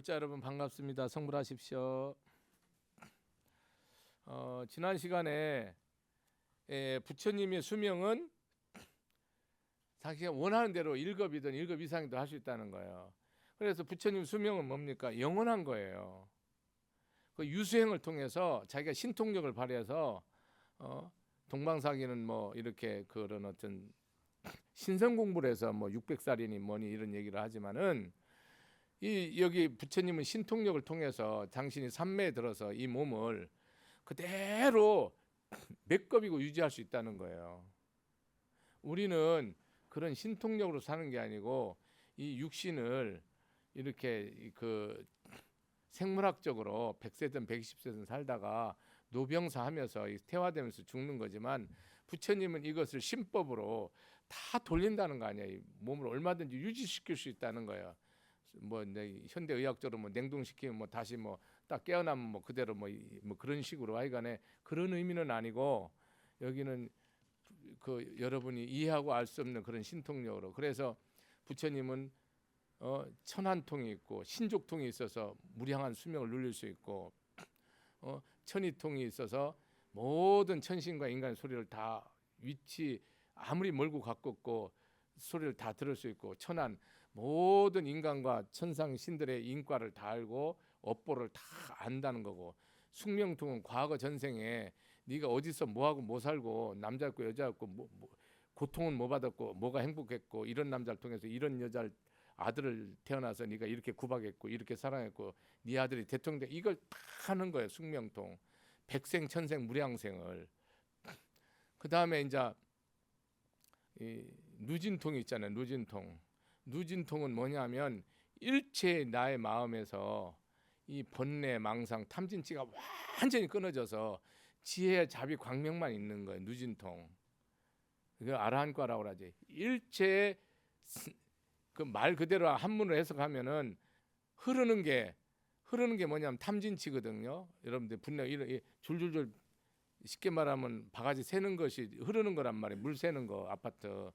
불자 여러분 반갑습니다. 성불하십시오. 지난 시간에 부처님의 수명은 자기가 원하는 대로 1급이든 1급 이상이든 할 수 있다는 거예요. 그래서 부처님 수명은 뭡니까? 영원한 거예요. 그 유수행을 통해서 자기가 신통력을 발휘해서 동방사기는 뭐 이렇게 그런 어떤 신성 공부를 해서 뭐 600살이니 뭐니 이런 얘기를 하지만은 여기 부처님은 신통력을 통해서 당신이 삼매에 들어서 이 몸을 그대로 몇 급이고 유지할 수 있다는 거예요. 우리는 그런 신통력으로 사는 게 아니고 이 육신을 이렇게 그 생물학적으로 100세든 120세든 살다가 노병사하면서 퇴화되면서 죽는 거지만 부처님은 이것을 신법으로 다 돌린다는 거 아니에요. 이 몸을 얼마든지 유지시킬 수 있다는 거예요. 뭐 현대 의학적으로 뭐 냉동시키면 뭐 다시 뭐 딱 깨어나면 뭐 그대로 뭐 그런 식으로 하여간에 그런 의미는 아니고 여기는 그 여러분이 이해하고 알 수 없는 그런 신통력으로. 그래서 부처님은 천한통이 있고 신족통이 있어서 무량한 수명을 누릴 수 있고 천이통이 있어서 모든 천신과 인간의 소리를 다 위치 아무리 멀고 가깝고 소리를 다 들을 수 있고 천한 모든 인간과 천상 신들의 인과를 다 알고 업보를 다 안다는 거고 숙명통은 과거 전생에 네가 어디서 뭐하고 뭐 살고 남자였고 여자였고 뭐 고통은 뭐 받았고 뭐가 행복했고 이런 남자를 통해서 이런 여자를 아들을 태어나서 네가 이렇게 구박했고 이렇게 사랑했고 네 아들이 대통령 돼 이걸 다 하는 거예요. 숙명통 백생 천생 무량생을. 그 다음에 이제 이 누진통이 있잖아요. 누진통은 뭐냐면 일체 나의 마음에서 이 번뇌 망상 탐진치가 완전히 끊어져서 지혜 자비 광명만 있는 거예요. 누진통. 그 아라한과라고 하지. 일체 그 말 그대로 한문으로 해석하면은 흐르는 게 뭐냐면 탐진치거든요. 여러분들 분명 이런 줄줄줄 쉽게 말하면 바가지 새는 것이 흐르는 거란 말이에요. 물 새는 거 아파트.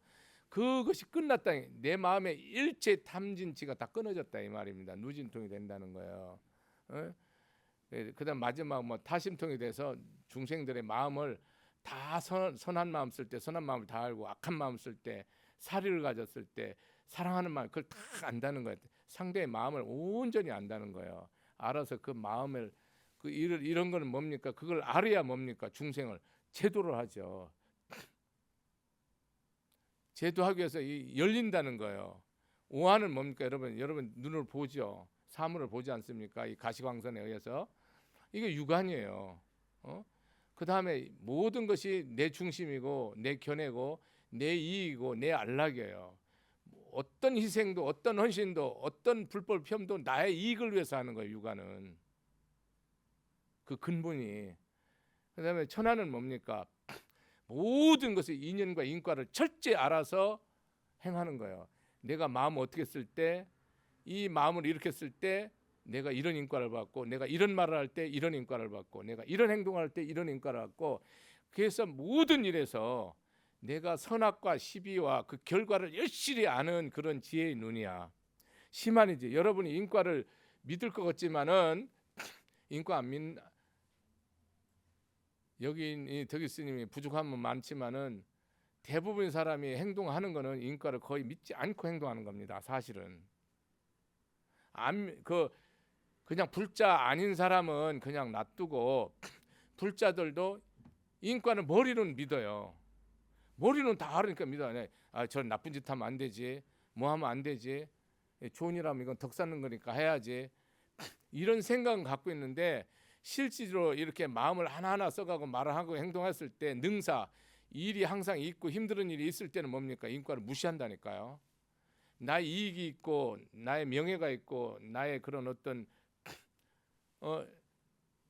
그것이 끝났다. 내 마음의 일체 탐진치가 다 끊어졌다 이 말입니다. 누진통이 된다는 거예요. 그다음 마지막 뭐 타심통이 돼서 중생들의 마음을 다 선한 마음 쓸 때 선한 마음을 다 알고 악한 마음 쓸 때 사리를 가졌을 때 사랑하는 마음 그걸 다 안다는 거예요. 상대의 마음을 온전히 안다는 거예요. 알아서 그 마음을 이런 거는 뭡니까? 그걸 알아야 뭡니까? 중생을 제도를 하죠. 제도하기 위해서 열린다는 거예요. 오한은 뭡니까? 여러분 눈을 보죠. 사물을 보지 않습니까? 이 가시광선에 의해서 이게 육안이에요. 그 다음에 모든 것이 내 중심이고 내 견해고 내 이익이고 내 안락이에요. 어떤 희생도 어떤 헌신도 어떤 불법 피험도 나의 이익을 위해서 하는 거예요. 육안은 그 근본이. 그 다음에 천하는 뭡니까? 모든 것의 인연과 인과를 철저히 알아서 행하는 거예요. 내가 마음을 어떻게 쓸 때 이 마음을 이렇게 쓸 때 내가 이런 인과를 받고 내가 이런 말을 할 때 이런 인과를 받고 내가 이런 행동을 할 때 이런 인과를 받고 그래서 모든 일에서 내가 선악과 시비와 그 결과를 열심히 아는 그런 지혜의 눈이야. 심한이지. 여러분이 인과를 믿을 것 같지만은 인과 안 믿. 여기 덕이 스님이 부족함은 많지만은 대부분 사람이 행동하는 거는 인과를 거의 믿지 않고 행동하는 겁니다. 사실은 그냥 불자 아닌 사람은 그냥 놔두고 불자들도 인과는 머리는 믿어요. 머리는 다 알으니까 믿어요. 저 나쁜 짓 하면 안 되지. 뭐 하면 안 되지. 좋은 일 하면 이건 덕 쌓는 거니까 해야지. 이런 생각은 갖고 있는데 실제로 이렇게 마음을 하나하나 써가고 말을 하고 행동했을 때 능사 일이 항상 있고 힘든 일이 있을 때는 뭡니까? 인과를 무시한다니까요. 나의 이익이 있고 나의 명예가 있고 나의 그런 어떤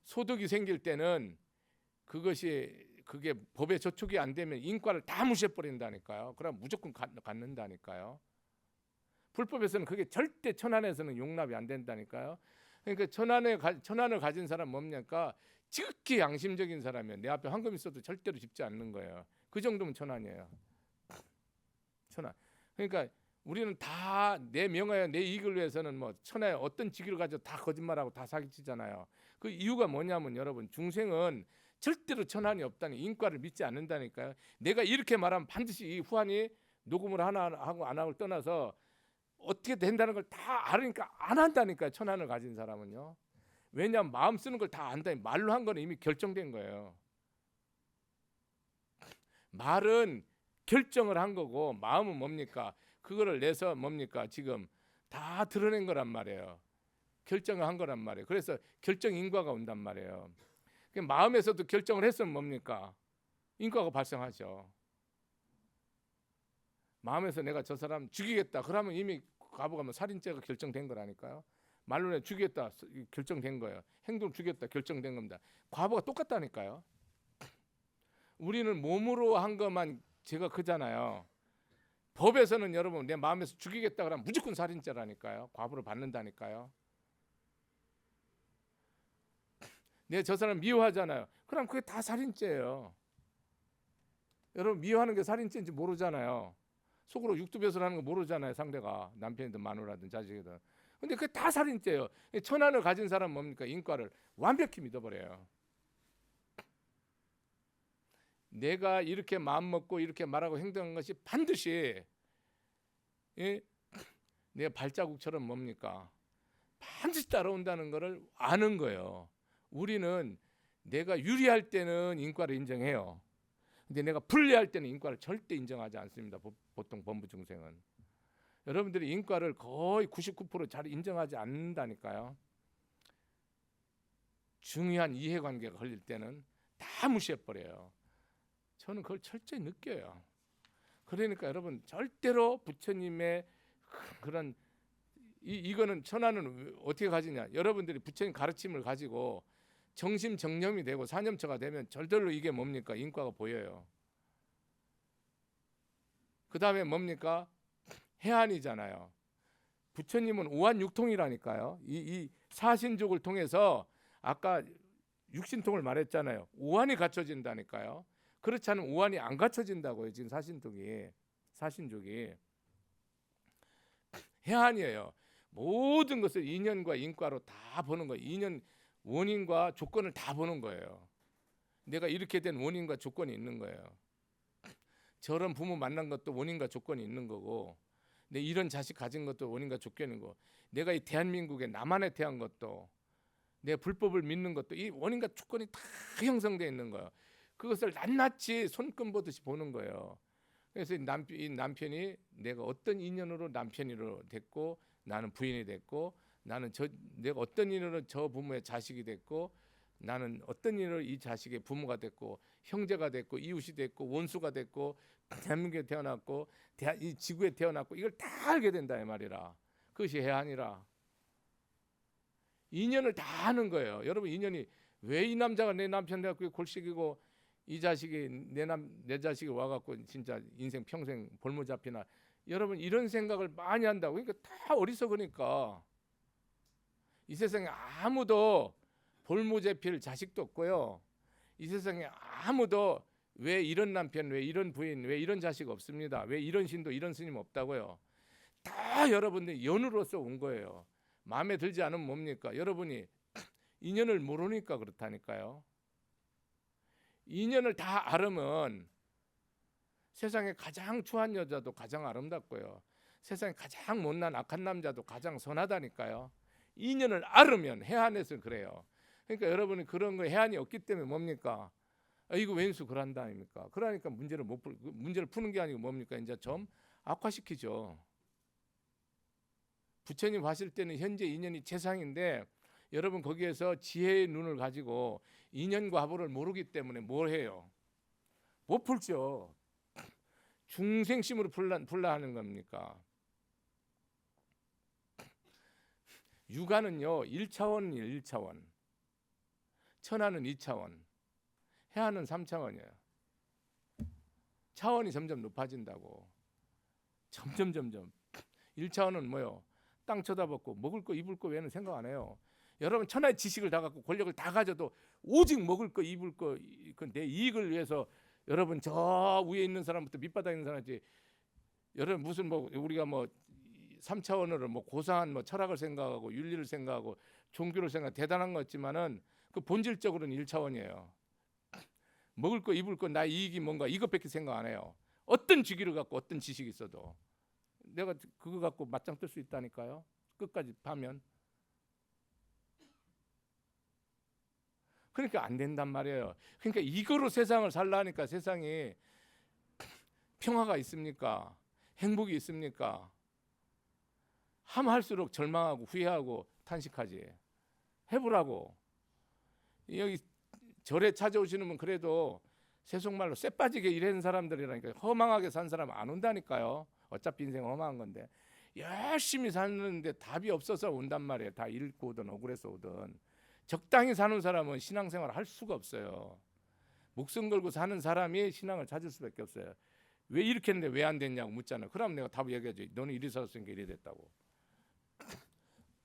소득이 생길 때는 그게 법에 저촉이 안 되면 인과를 다 무시해버린다니까요. 그럼 무조건 갖는다니까요. 불법에서는 그게 절대 천안에서는 용납이 안 된다니까요. 그러니까 천안을 가진 사람 뭡니까? 지극히 양심적인 사람이에요. 내 앞에 황금 있어도 절대로 짚지 않는 거예요. 그 정도면 천안이에요. 천안. 그러니까 우리는 다 내 명예와 내 이익을 위해서는 뭐 천하의 어떤 직위를 가지고 다 거짓말하고 다 사기치잖아요. 그 이유가 뭐냐면 여러분, 중생은 절대로 천한이 없다니, 인과를 믿지 않는다니까요. 내가 이렇게 말하면 반드시 이 후한이 녹음을 하나 하고 안 하고 떠나서 어떻게 된다는 걸 다 알으니까 안 한다니까요. 천한을 가진 사람은요. 왜냐하면 마음 쓰는 걸 다 안다니. 말로 한 거는 이미 결정된 거예요. 말은 결정을 한 거고 마음은 뭡니까? 그거를 내서 뭡니까? 지금 다 드러낸 거란 말이에요. 결정을 한 거란 말이에요. 그래서 결정 인과가 온단 말이에요. 마음에서도 결정을 했으면 뭡니까? 인과가 발생하죠. 마음에서 내가 저 사람 죽이겠다 그러면 이미 가보가면 살인죄가 결정된 거라니까요. 말로 내 죽이겠다 결정된 거예요. 행동 죽였다 결정된 겁니다. 과거가 똑같다니까요. 우리는 몸으로 한 것만 죄가 크잖아요. 법에서는 여러분 내 마음에서 죽이겠다 그러면 무조건 살인죄라니까요. 과부를 받는다니까요. 내 저 사람 미워하잖아요. 그럼 그게 다 살인죄예요. 여러분 미워하는 게 살인죄인지 모르잖아요. 속으로 육두배설하는 거 모르잖아요. 상대가 남편이든 마누라든 자식이든. 근데 그게 다 살인죄예요. 천한을 가진 사람은 뭡니까? 인과를 완벽히 믿어버려요. 내가 이렇게 마음 먹고 이렇게 말하고 행동한 것이 반드시 내 발자국처럼 뭡니까? 반드시 따라온다는 것을 아는 거예요. 우리는 내가 유리할 때는 인과를 인정해요. 근데 내가 불리할 때는 인과를 절대 인정하지 않습니다. 보통 범부 중생은. 여러분들이 인과를 거의 99% 잘 인정하지 않는다니까요. 중요한 이해관계가 걸릴 때는 다 무시해버려요. 저는 그걸 철저히 느껴요. 그러니까 여러분 절대로 부처님의 그런 이거는 천하는 어떻게 가지냐. 여러분들이 부처님 가르침을 가지고 정심정념이 되고 사념처가 되면 절대로 이게 뭡니까? 인과가 보여요. 그 다음에 뭡니까? 해안이잖아요. 부처님은 오한육통이라니까요. 이 사신족을 통해서 아까 육신통을 말했잖아요. 오한이 갖춰진다니까요. 그렇지 않으면 오한이 안 갖춰진다고요. 지금 사신족이 해안이에요. 모든 것을 인연과 인과로 다 보는 거예요. 인연 원인과 조건을 다 보는 거예요. 내가 이렇게 된 원인과 조건이 있는 거예요. 저런 부모 만난 것도 원인과 조건이 있는 거고, 내 이런 자식 가진 것도 원인과 조건인 거고, 내가 이 대한민국에 나만에 태어난 것도, 내 불법을 믿는 것도 이 원인과 조건이 다 형성되어 있는 거예요. 그것을 낱낱이 손금 보듯이 보는 거예요. 그래서 이 남편이 내가 어떤 인연으로 남편으로 됐고, 나는 부인이 됐고, 내가 어떤 인연으로 저 부모의 자식이 됐고, 나는 어떤 인연으로 이 자식의 부모가 됐고, 형제가 됐고, 이웃이 됐고, 원수가 됐고, 대한민국에 태어났고, 이 지구에 태어났고, 이걸 다 알게 된다 이 말이라. 그것이 해안이라. 인연을 다 하는 거예요. 여러분 인연이 왜 이 남자가 내 남편 돼갖고 골식이고 이 자식이 내 자식이 와갖고 진짜 인생 평생 볼모 잡히나. 여러분 이런 생각을 많이 한다고. 그러니까 다 어리석으니까. 이 세상에 아무도 볼모 잡힐 자식도 없고요. 이 세상에 아무도 왜 이런 남편, 왜 이런 부인, 왜 이런 자식 없습니다. 왜 이런 신도 이런 스님 없다고요. 다 여러분들이 연으로서 온 거예요. 마음에 들지 않으면 뭡니까? 여러분이 인연을 모르니까 그렇다니까요. 인연을 다 알으면 세상에 가장 추한 여자도 가장 아름답고요. 세상에 가장 못난 악한 남자도 가장 선하다니까요. 인연을 알으면 해안에서 그래요. 그러니까 여러분이 그런 거 해안이 없기 때문에 뭡니까? 이거 왼수 그런다 아닙니까? 그러니까 문제를 푸는 게 아니고 뭡니까? 이제 좀 악화시키죠. 부처님 봤을 때는 현재 인연이 최상인데 여러분 거기에서 지혜의 눈을 가지고 인연과 화보를 모르기 때문에 뭘 해요? 못 풀죠. 중생심으로 풀라 하는 겁니까? 육아는요 1차원이에요. 1차원. 천하는 2차원. 해안은 3차원이에요. 차원이 점점 높아진다고. 점점 1차원은 뭐요? 땅 쳐다보고 먹을 거 입을 거 외에는 생각 안 해요. 여러분 천하의 지식을 다 갖고 권력을 다 가져도 오직 먹을 거 입을 거 내 이익을 위해서 여러분 저 위에 있는 사람부터 밑바닥에 있는 사람까지 여러분 무슨 뭐 우리가 뭐 3차원으로 뭐 고상한 뭐 철학을 생각하고 윤리를 생각하고 종교를 생각 대단한 것 같지만은 그 본질적으로는 1차원이에요. 먹을 거 입을 거 나 이익이 뭔가 이것밖에 생각 안 해요. 어떤 직위를 갖고 어떤 지식이 있어도 내가 그거 갖고 맞짱 뜰 수 있다니까요. 끝까지 파면. 그러니까 안 된단 말이에요. 그러니까 이거로 세상을 살라니까 세상이 평화가 있습니까? 행복이 있습니까? 하면 할수록 절망하고 후회하고 탄식하지. 해보라고. 여기 절에 찾아오시는 분 그래도 세속말로 쇠 빠지게 일하는 사람들이라니까. 허망하게 산 사람 안 온다니까요. 어차피 인생 허망한 건데 열심히 사는데 답이 없어서 온단 말이에요. 다 잃고 오든 억울해서 오든. 적당히 사는 사람은 신앙생활을 할 수가 없어요. 목숨 걸고 사는 사람이 신앙을 찾을 수밖에 없어요. 왜 이렇게 했는데 왜 안 됐냐고 묻잖아요. 그럼 내가 답을 얘기하지. 너는 이리 살았으니까 이리 됐다고.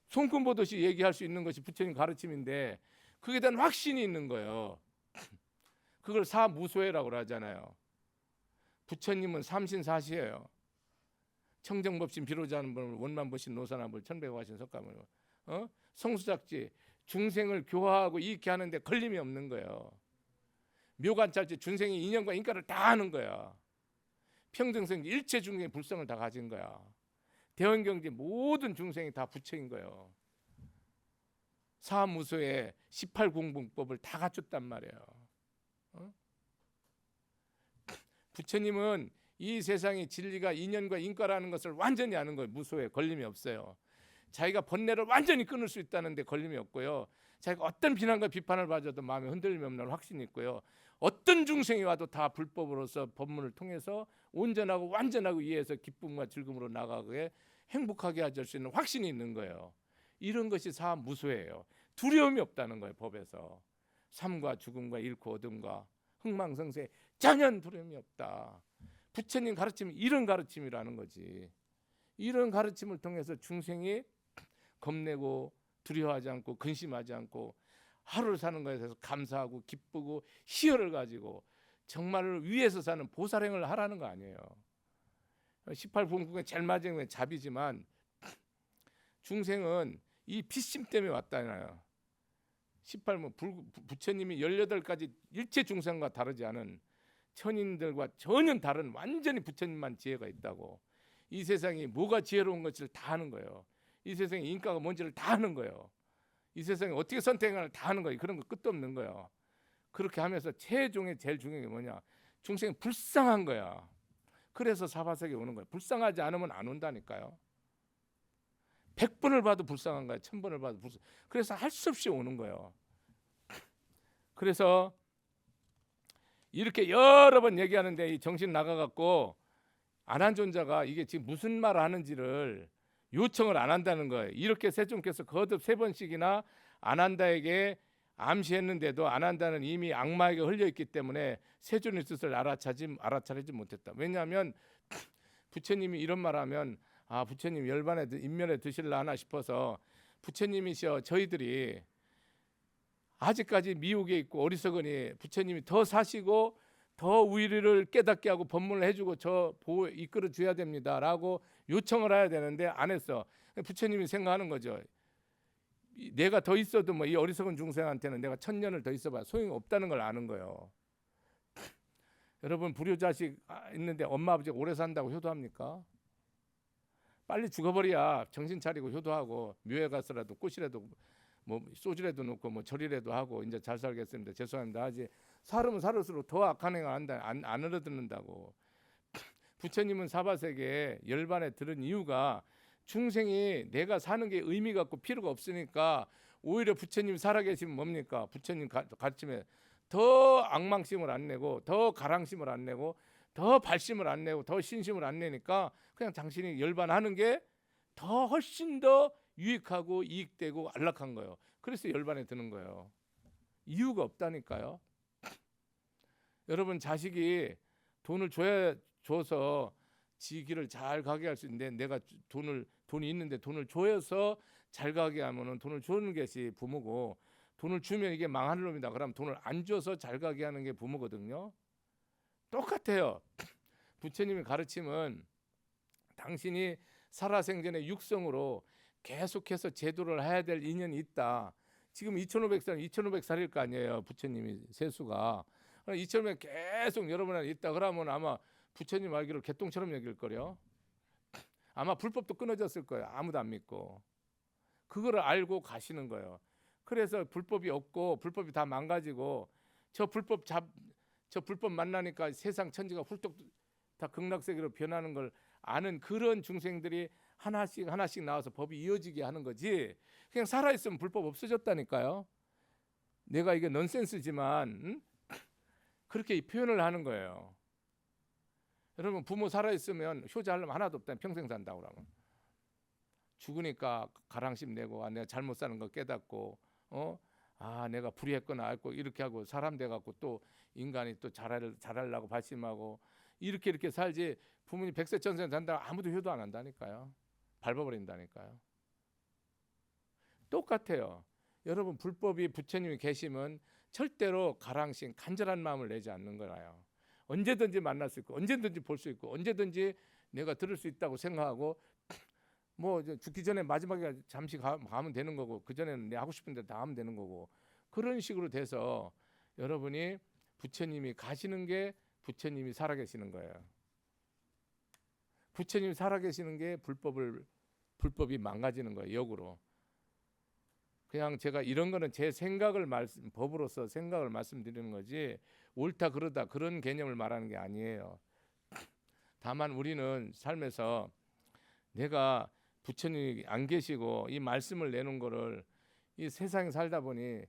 손금 보듯이 얘기할 수 있는 것이 부처님 가르침인데 그에 대한 확신이 있는 거예요. 그걸 사무소회라고 하잖아요. 부처님은 삼신사시예요. 청정법신 비로자는 분을 원만보신 노사나불 천백화신 석가모니 성수작지 중생을 교화하고 이익게 하는데 걸림이 없는 거예요. 묘관찰지 중생이 인연과 인과를 다 하는 거야. 평등성 일체 중생의 불성을 다 가진 거야. 대원경지 모든 중생이 다 부처인 거예요. 사무소에 18공분법을 다 갖췄단 말이에요. 부처님은 이 세상의 진리가 인연과 인과라는 것을 완전히 아는 거예요. 무소에 걸림이 없어요. 자기가 번뇌를 완전히 끊을 수 있다는데 걸림이 없고요. 자기가 어떤 비난과 비판을 받아도 마음에 흔들림이 없는 확신이 있고요. 어떤 중생이 와도 다 불법으로서 법문을 통해서 온전하고 완전하고 이해해서 기쁨과 즐거움으로 나가게 행복하게 하실 수 있는 확신이 있는 거예요. 이런 것이 사무소예요. 두려움이 없다는 거예요. 법에서 삶과 죽음과 잃고 얻음과 흥망성쇠 전혀 두려움이 없다. 부처님 가르침이 이런 가르침이라는 거지. 이런 가르침을 통해서 중생이 겁내고 두려워하지 않고 근심하지 않고 하루를 사는 것에 대해서 감사하고 기쁘고 희열을 가지고 정말 위에서 사는 보살행을 하라는 거 아니에요. 18공국의 제일 마지막에 잡이지만 중생은 이 피심 때문에 왔다나요. 18문 부처님이 18가지 일체 중생과 다르지 않은 천인들과 전혀 다른 완전히 부처님만 지혜가 있다고. 이 세상이 뭐가 지혜로운 것을 다 하는 거예요. 이 세상에 인과가 뭔지를 다 하는 거예요. 이 세상에 어떻게 선택하는지 다 하는 거예요. 그런 거 끝도 없는 거예요. 그렇게 하면서 최종의 제일 중요한 게 뭐냐? 중생이 불쌍한 거야. 그래서 사바세계 오는 거예요. 불쌍하지 않으면 안 온다니까요. 100번을 봐도 불쌍한 거예요. 1000번을 봐도 불쌍. 그래서 할 수 없이 오는 거예요. 그래서 이렇게 여러 번 얘기하는데 이 정신 나가갖고 안한존자가 이게 지금 무슨 말을 하는지를 요청을 안 한다는 거예요. 이렇게 세존께서 거듭 3번씩이나 안한다에게 암시했는데도 안한다는 이미 악마에게 흘려있기 때문에 세존의 뜻을 알아차리지 못했다. 왜냐하면 부처님이 이런 말하면 아 부처님 열반에 인면에 드실라 하나 싶어서 부처님이시여 저희들이 아직까지 미혹에 있고 어리석으니 부처님이 더 사시고 더 우리를 깨닫게 하고 법문을 해주고 저 이끌어 줘야 됩니다라고 요청을 해야 되는데 안 했어. 부처님이 생각하는 거죠. 내가 더 있어도 뭐 이 어리석은 중생한테는 내가 1000년을 더 있어봐 소용이 없다는 걸 아는 거예요. 여러분 불효자식 있는데 엄마 아버지가 오래 산다고 효도합니까? 빨리 죽어버려야 정신 차리고 효도하고 묘에 가서라도 꽃이라도 뭐 소주라도 놓고 뭐 절이라도 하고 이제 잘 살겠습니다. 죄송합니다. 하지 살으면 살을수록 더 악한 행을 한다 안 알아듣는다고. 부처님은 사바세계에 열반에 들은 이유가 중생이 내가 사는 게 의미가 없고 필요가 없으니까 오히려 부처님 살아계시면 뭡니까? 부처님 가르침에 더 악망심을 안 내고 더 가랑심을 안 내고 더 발심을 안 내고 더 신심을 안 내니까 그냥 당신이 열반하는 게 더 훨씬 더 유익하고 이익되고 안락한 거예요. 그래서 열반에 드는 거예요. 이유가 없다니까요. 여러분 자식이 돈을 줘서 지 길을 잘 가게 할 수 있는데 내가 돈이 있는데 돈을 줘서 잘 가게 하면은 돈을 주는 것이 부모고 돈을 주면 이게 망하는 놈이다. 그럼 돈을 안 줘서 잘 가게 하는 게 부모거든요. 똑같아요. 부처님의 가르침은 당신이 살아생전의 육성으로 계속해서 제도를 해야 될 인연이 있다. 지금 2500살일 거 아니에요. 부처님이 세수가 2500 계속 여러분한테 있다 그러면 아마 부처님 알기로 개똥처럼 여길 거요. 아마 불법도 끊어졌을 거예요. 아무도 안 믿고. 그거를 알고 가시는 거예요. 그래서 불법이 없고 불법이 다 망가지고 저 불법 만나니까 세상 천지가 훌떡 다 극락세계로 변하는 걸 아는 그런 중생들이 하나씩 나와서 법이 이어지게 하는 거지. 그냥 살아있으면 불법 없어졌다니까요. 내가 이게 넌센스지만 그렇게 표현을 하는 거예요. 여러분 부모 살아있으면 효자하려면 하나도 없다. 평생 산다고 그러면. 죽으니까 가랑심 내고 내가 잘못 사는 거 깨닫고 내가 불의했거나 알고 이렇게 하고 사람 돼갖고 또 인간이 또 잘하려고 발심하고 이렇게 살지. 부모님 100세 1000세 산다고 아무도 효도 안 한다니까요. 밟아버린다니까요. 똑같아요. 여러분 불법이 부처님이 계시면 절대로 가랑심 간절한 마음을 내지 않는 거라요. 언제든지 만날 수 있고 언제든지 볼 수 있고 언제든지 내가 들을 수 있다고 생각하고 뭐 죽기 전에 마지막에 잠시 가면 되는 거고 그 전에는 내 하고 싶은 데 다 하면 되는 거고 그런 식으로 돼서 여러분이 부처님이 가시는 게 부처님이 살아계시는 거예요. 부처님이 살아계시는 게 불법이 망가지는 거예요. 역으로. 그냥 제가 이런 거는 제 생각을 법으로서 생각을 말씀드리는 거지 옳다 그러다 그런 개념을 말하는 게 아니에요. 다만 우리는 삶에서 내가 부처님이 안 계시고 이 말씀을 내는 거를 이 세상에 살다 보니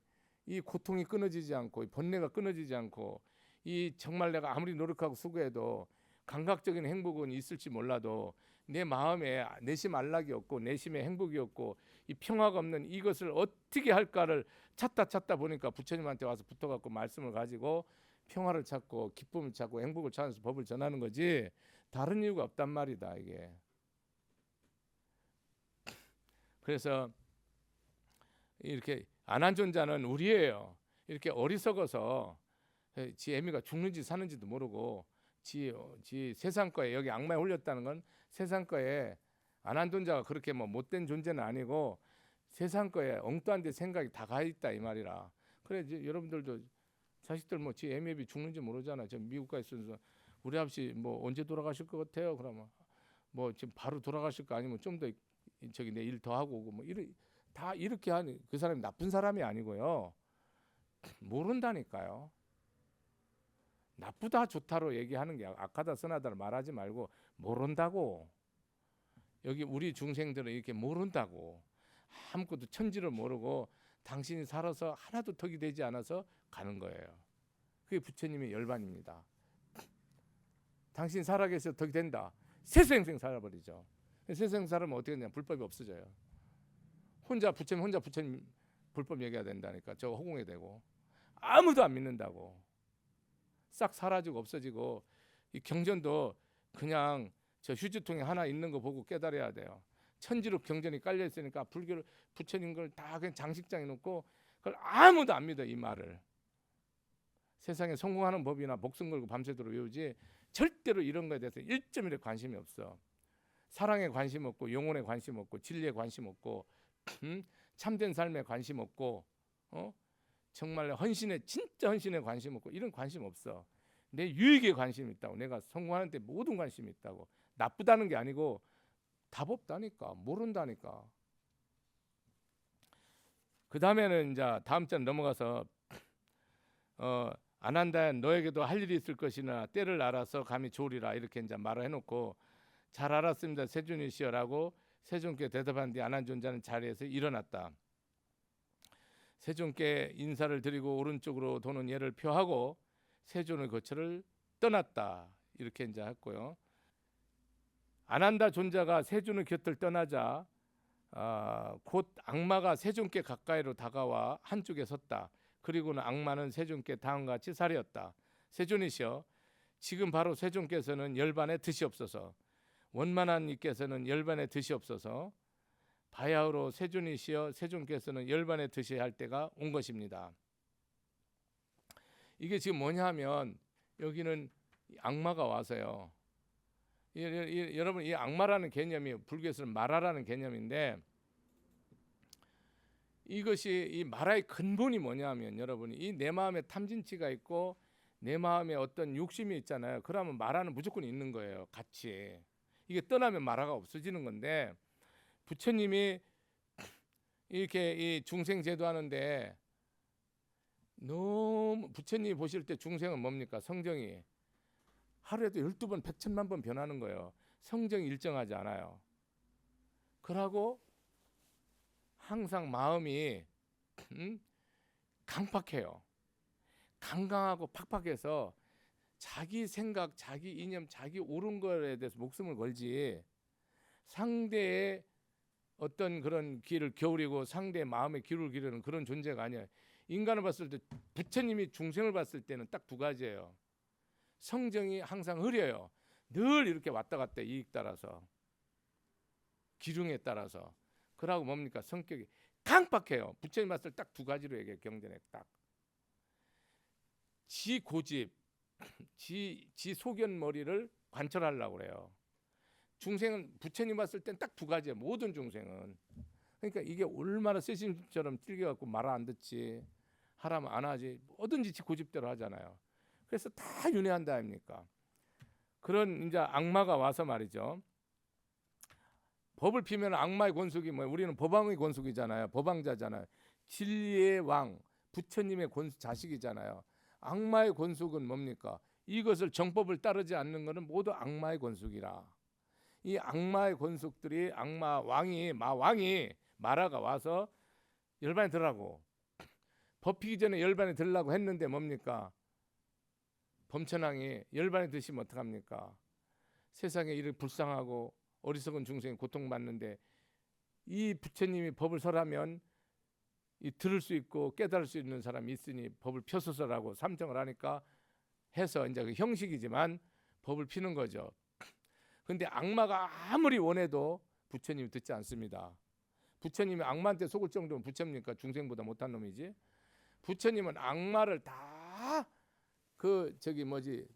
이 고통이 끊어지지 않고 이 번뇌가 끊어지지 않고 이 정말 내가 아무리 노력하고 수고해도 감각적인 행복은 있을지 몰라도 내 마음에 내심 안락이 없고 내심에 행복이 없고 이 평화가 없는 이것을 어떻게 할까를 찾다 보니까 부처님한테 와서 붙어갖고 말씀을 가지고 평화를 찾고 기쁨을 찾고 행복을 찾아서 법을 전하는 거지 다른 이유가 없단 말이다 이게. 그래서 이렇게 안한존자는 우리예요. 이렇게 어리석어서 지 애미가 죽는지 사는지도 모르고 지 세상 거에 여기 악마에 홀렸다는 건 세상 거에 안한존자가 그렇게 뭐 못된 존재는 아니고 세상 거에 엉뚱한 데 생각이 다 가 있다 이 말이라. 그래 이제 여러분들도 자식들 뭐 지 애미비 죽는지 모르잖아. 저 미국 가 있어서 우리 아버지 뭐 언제 돌아가실 것 같아요? 그러면 뭐 지금 바로 돌아가실 거 아니면 좀 더 저기 내 일 더 하고 오고 뭐 다 이렇게 하는 그 사람이 나쁜 사람이 아니고요. 모른다니까요. 나쁘다 좋다로 얘기하는 게 악하다 선하다를 말하지 말고 모른다고. 여기 우리 중생들은 이렇게 모른다고. 아무것도 천지를 모르고 당신이 살아서 하나도 덕이 되지 않아서 가는 거예요. 그게 부처님의 열반입니다. 당신 살아계셔서 덕이 된다. 세수생생 살아버리죠. 세수생생 살면 어떻게 되냐? 불법이 없어져요. 혼자 부처님 불법 얘기해야 된다니까. 저 허공에 대고 아무도 안 믿는다고. 싹 사라지고 없어지고 이 경전도 그냥 저 휴지통에 하나 있는 거 보고 깨달아야 돼요. 천지로 경전이 깔려 있으니까 불교를 부처님 걸 다 그냥 장식장에 놓고 그걸 아무도 안 믿어 이 말을. 세상에 성공하는 법이나 목숨 걸고 밤새도록 외우지 절대로 이런 거에 대해서 1점이라도 관심이 없어. 사랑에 관심 없고 영혼에 관심 없고 진리에 관심 없고 참된 삶에 관심 없고 정말 진짜 헌신에 관심 없고 이런 관심 없어. 내 유익에 관심이 있다고. 내가 성공하는 데 모든 관심이 있다고. 나쁘다는 게 아니고 답 없다니까. 모른다니까. 그 다음에는 이제 다음 장 넘어가서 안 한다 너에게도 할 일이 있을 것이나 때를 알아서 감히 조리라 이렇게 이제 말을 해놓고 잘 알았습니다 세존이시여라고 세존께 대답한 뒤 안한존자는 자리에서 일어났다. 세존께 인사를 드리고 오른쪽으로 도는 예를 표하고 세존의 거처를 떠났다. 이렇게 이제 했고요. 안한다 존자가 세존의 곁을 떠나자 곧 악마가 세존께 가까이로 다가와 한쪽에 섰다. 그리고는 악마는 세존께 다음과 같이 사리었다. 세존이시여 지금 바로 세존께서는 열반에 드시옵소서. 원만한 이께서는 열반에 드시옵소서. 바야흐로 세존이시여 세존께서는 열반에 드셔야 할 때가 온 것입니다. 이게 지금 뭐냐 하면 여기는 악마가 와서요. 여러분 이 악마라는 개념이 불교에서는 마라라는 개념인데 이것이 이 마라의 근본이 뭐냐면 여러분이 이 내 마음에 탐진치가 있고 내 마음에 어떤 욕심이 있잖아요. 그러면 마라는 무조건 있는 거예요. 같이. 이게 떠나면 마라가 없어지는 건데 부처님이 이렇게 이 중생 제도하는데 너무 부처님이 보실 때 중생은 뭡니까? 성정이 하루에도 12번 100천만 번 변하는 거예요. 성정이 일정하지 않아요. 그러고 항상 마음이 강팍해요. 강강하고 팍팍해서 자기 생각, 자기 이념, 자기 옳은 거에 대해서 목숨을 걸지 상대의 어떤 그런 길을 기울이고 상대의 마음의 길을 기르는 그런 존재가 아니에요. 인간을 봤을 때 부처님이 중생을 봤을 때는 딱 두 가지예요. 성정이 항상 흐려요. 늘 이렇게 왔다 갔다 이익 따라서 기륭에 따라서. 그러고 뭡니까? 성격이 강팍해요. 부처님 봤을 때 딱 두 가지로 얘기해요. 경전에 딱. 지 고집, 지 소견머리를 관철하려고 그래요. 중생은 부처님 봤을 땐 딱 두 가지예요. 모든 중생은. 그러니까 이게 얼마나 쇠심처럼 찔겨갖고 말 안 듣지 하라면 안 하지 뭐든지 지 고집대로 하잖아요. 그래서 다 윤회한다 아닙니까? 그런 이제 악마가 와서 말이죠. 법을 피면 악마의 권속이 뭐예요? 우리는 법왕의 권속이잖아요. 법왕자잖아요. 진리의 왕, 부처님의 자식이잖아요. 악마의 권속은 뭡니까? 이것을 정법을 따르지 않는 것은 모두 악마의 권속이라. 이 악마의 권속들이 악마 왕이 마라가 와서 열반에 들라고 법 피기 전에 열반에 들라고 했는데 뭡니까? 범천왕이 열반에 드시면 어떡합니까? 세상에 이렇게 불쌍하고 어리석은 중생이 고통받는데 이 부처님이 법을 설하면 이 들을 수 있고 깨달을 수 있는 사람이 있으니 법을 펴소서라고 삼정을 하니까 해서 이제 그 형식이지만 법을 피는 거죠. 근데 악마가 아무리 원해도 부처님이 듣지 않습니다. 부처님이 악마한테 속을 정도면 부처입니까? 중생보다 못한 놈이지. 부처님은 악마를 다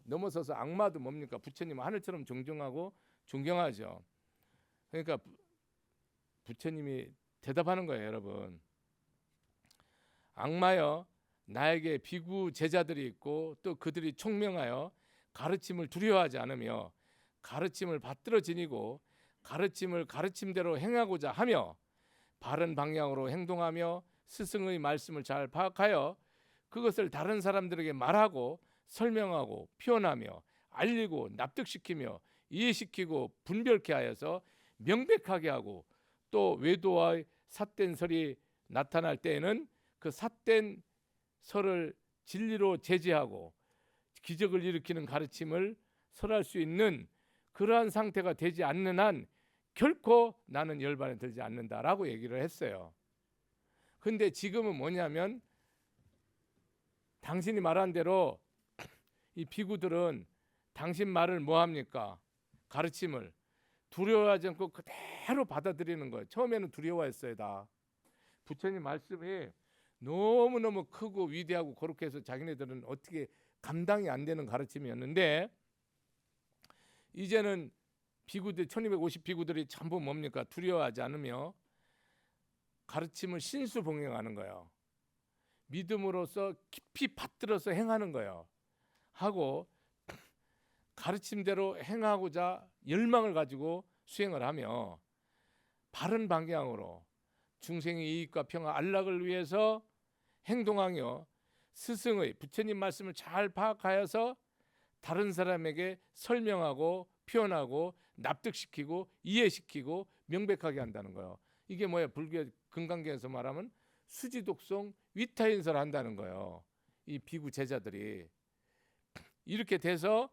넘어서서 악마도 뭡니까? 부처님은 하늘처럼 정정하고 존경하죠. 그러니까 부처님이 대답하는 거예요, 여러분. 악마여, 나에게 비구 제자들이 있고 또 그들이 총명하여 가르침을 두려워하지 않으며 가르침을 받들어 지니고 가르침을 가르침대로 행하고자 하며 바른 방향으로 행동하며 스승의 말씀을 잘 파악하여 그것을 다른 사람들에게 말하고 설명하고 표현하며 알리고 납득시키며 이해시키고 분별케 하여서 명백하게 하고 또 외도와 삿된 설이 나타날 때에는 그 삿된 설을 진리로 제지하고 기적을 일으키는 가르침을 설할 수 있는 그러한 상태가 되지 않는 한 결코 나는 열반에 들지 않는다라고 얘기를 했어요. 근데 지금은 뭐냐면 당신이 말한 대로 이 비구들은 당신 말을 뭐합니까? 가르침을 두려워하지 않고 그대로 받아들이는 거예요. 처음에는 두려워했어요. 다 부처님 말씀이 너무너무 크고 위대하고 그렇게 해서 자기네들은 어떻게 감당이 안 되는 가르침이었는데 이제는 비구들 1250 비구들이 전부 뭡니까? 두려워하지 않으며 가르침을 신수봉행하는 거예요. 믿음으로써 깊이 받들어서 행하는 거예요. 하고 가르침대로 행하고자 열망을 가지고 수행을 하며 바른 방향으로 중생의 이익과 평화 안락을 위해서 행동하며 스승의 부처님 말씀을 잘 파악하여서 다른 사람에게 설명하고 표현하고 납득시키고 이해시키고 명백하게 한다는 거예요. 이게 뭐야? 불교 금강경에서 말하면 수지독송 위타인설 한다는 거예요. 이 비구 제자들이 이렇게 돼서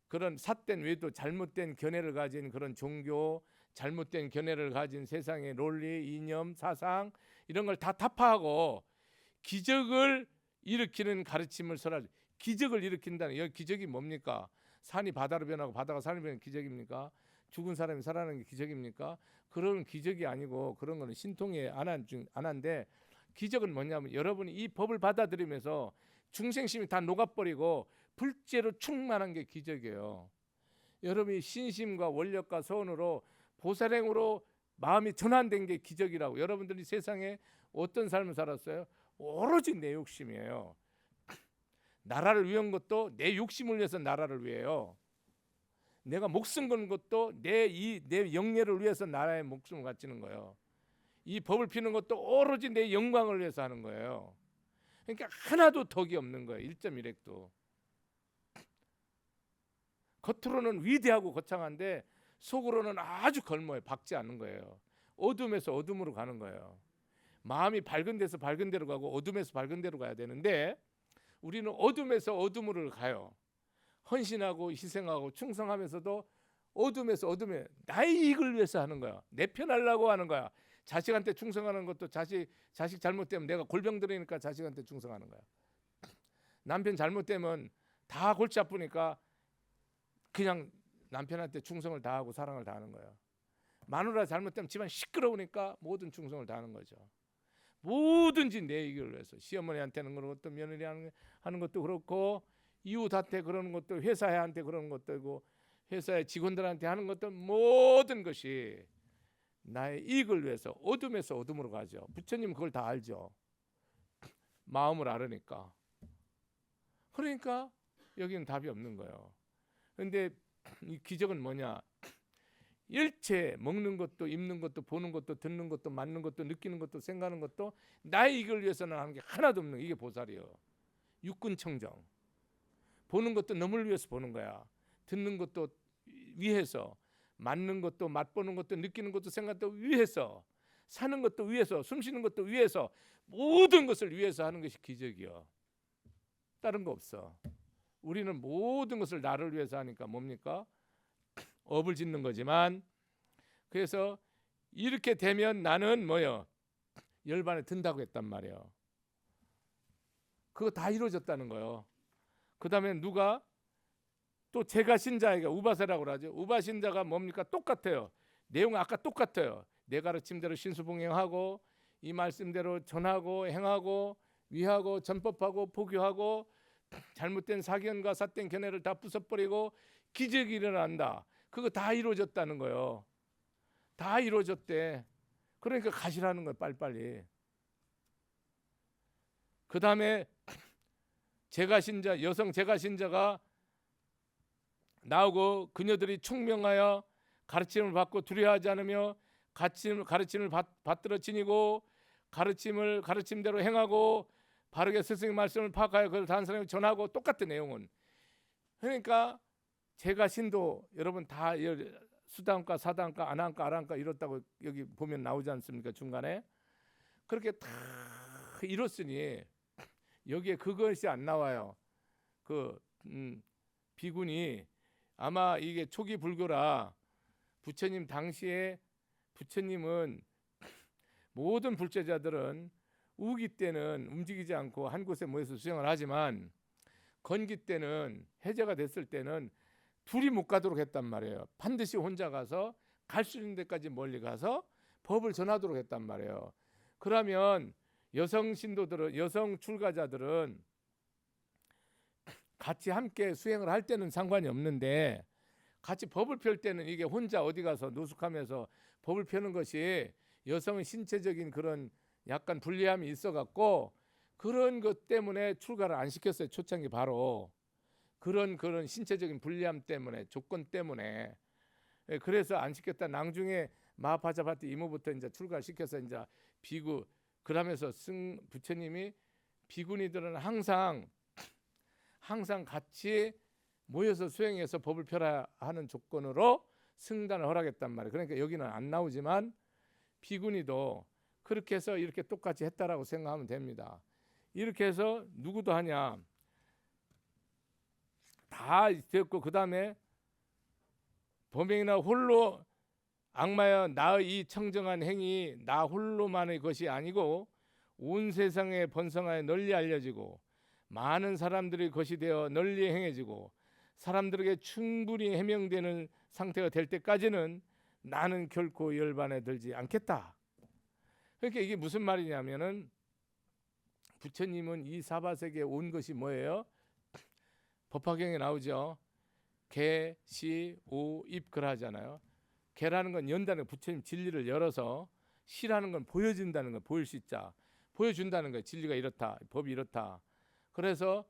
그런 삿된 외도 잘못된 견해를 가진 그런 종교, 잘못된 견해를 가진 세상의 논리, 이념, 사상 이런 걸 다 타파하고 기적을 일으키는 가르침을 설할. 기적을 일으킨다는 여기 기적이 뭡니까? 산이 바다로 변하고 바다가 산이 변하는 기적입니까? 죽은 사람이 살아나는 게 기적입니까? 그런 기적이 아니고 그런 거는 신통의 안한데 기적은 뭐냐면 여러분이 이 법을 받아들이면서 중생심이 다 녹아버리고 불죄로 충만한 게 기적이에요. 여러분이 신심과 원력과 소원으로 보살행으로 마음이 전환된 게 기적이라고. 여러분들이 세상에 어떤 삶을 살았어요? 오로지 내 욕심이에요. 나라를 위한 것도 내 욕심을 위해서 나라를 위해요. 내가 목숨 거는 것도 내 영예를 위해서 나라의 목숨을 바치는 거예요. 이 법을 피는 것도 오로지 내 영광을 위해서 하는 거예요. 그러니까 하나도 덕이 없는 거예요. 1.1핵도. 겉으로는 위대하고 거창한데 속으로는 아주 걸모에 박지 않는 거예요. 어둠에서 어둠으로 가는 거예요. 마음이 밝은 데서 밝은 데로 가고 어둠에서 밝은 데로 가야 되는데 우리는 어둠에서 어둠으로 가요. 헌신하고 희생하고 충성하면서도 어둠에서 어둠에 나의 이익을 위해서 하는 거야. 내 편하려고 하는 거야. 자식한테 충성하는 것도 자식 잘못되면 내가 골병 들으니까 자식한테 충성하는 거야. 남편 잘못되면 다 골치 아프니까 그냥 남편한테 충성을 다하고 사랑을 다하는 거야. 마누라 잘못되면 집안 시끄러우니까 모든 충성을 다하는 거죠. 뭐든지 내 이익을 위해서. 시어머니한테는 그런 것도 며느리 하는 것도 그렇고 이웃한테 그러는 것도 회사한테 그러는 것도 회사의 직원들한테 하는 것도 모든 것이 나의 이익을 위해서 어둠에서 어둠으로 가죠. 부처님 그걸 다 알죠. 마음을 알으니까. 그러니까 여기는 답이 없는 거예요. 그런데 이 기적은 뭐냐? 일체 먹는 것도 입는 것도 보는 것도 듣는 것도 맞는 것도 느끼는 것도 생각하는 것도 나의 이익을 위해서는 하는 게 하나도 없는 게 이게 보살이에요. 육군청정. 보는 것도 너를 위해서 보는 거야. 듣는 것도 위해서, 맞는 것도 맛보는 것도 느끼는 것도 생각도 위해서, 사는 것도 위해서, 숨쉬는 것도 위해서, 모든 것을 위해서 하는 것이 기적이요. 다른 거 없어. 우리는 모든 것을 나를 위해서 하니까 뭡니까? 업을 짓는 거지만, 그래서 이렇게 되면 나는 뭐요? 열반에 든다고 했단 말이에요. 그거 다 이루어졌다는 거예요. 그 다음에 누가 또 제가 신자에게 우바세라고 그러죠. 우바신자가 뭡니까? 똑같아요. 내용은 아까 똑같아요. 내 가르침대로 신수봉행하고 이 말씀대로 전하고 행하고 위하고 전법하고 포교하고 잘못된 사견과 삿된 견해를 다 부숴버리고 기적이 일어난다. 그거 다 이루어졌다는 거예요. 다 이루어졌대. 그러니까 가시라는 거예요. 빨리빨리. 그 다음에 제가신자, 여성 제가신자가 나오고 그녀들이 총명하여 가르침을 받고 두려워하지 않으며 가르침을 받들어 지니고 가르침대로 행하고 바르게 스승의 말씀을 파악하여 그걸 다른 사람에게 전하고 똑같은 내용은. 그러니까 제가신도 여러분 다 수단과 사단과 안한과 아란과 이렇다고 여기 보면 나오지 않습니까? 중간에 그렇게 다 이뤘으니 여기에 그것이 안 나와요. 비군이 아마 이게 초기 불교라 부처님 당시에 부처님은 모든 불제자들은 우기 때는 움직이지 않고 한 곳에 모여서 수행을 하지만 건기 때는 해제가 됐을 때는 둘이 못 가도록 했단 말이에요. 반드시 혼자 가서 갈 수 있는 데까지 멀리 가서 법을 전하도록 했단 말이에요. 그러면 여성 신도들은, 여성 출가자들은 같이 함께 수행을 할 때는 상관이 없는데 같이 법을 펼 때는 이게 혼자 어디 가서 노숙하면서 법을 펴는 것이 여성의 신체적인 그런 약간 불리함이 있어갖고 그런 것 때문에 출가를 안 시켰어요. 초창기 바로 그런 신체적인 불리함 때문에, 조건 때문에. 그래서 안 시켰다. 나중에 마하파자파티 이모부터 이제 출가를 시켜서 이제 비구. 그러면서 부처님이 비구니들은 항상 같이 모여서 수행해서 법을 펴라 하는 조건으로 승단을 허락했단 말이에요. 그러니까 여기는 안 나오지만 비구니도 그렇게 해서 이렇게 똑같이 했다라고 생각하면 됩니다. 이렇게 해서 누구도 하냐? 다 됐고 그 다음에 범행이나 홀로 악마여 나의 이 청정한 행위 나 홀로만의 것이 아니고 온 세상에 번성하여 널리 알려지고 많은 사람들의 것이 되어 널리 행해지고 사람들에게 충분히 해명되는 상태가 될 때까지는 나는 결코 열반에 들지 않겠다. 그러니까 이게 무슨 말이냐면은 부처님은 이 사바세계에 온 것이 뭐예요? 법화경에 나오죠. 개, 시, 오, 입 그러하잖아요. 개라는 건 연다는 부처님 진리를 열어서, 시라는 건 보여준다는 거, 보일 수 있자, 보여준다는 거예요. 진리가 이렇다, 법이 이렇다. 그래서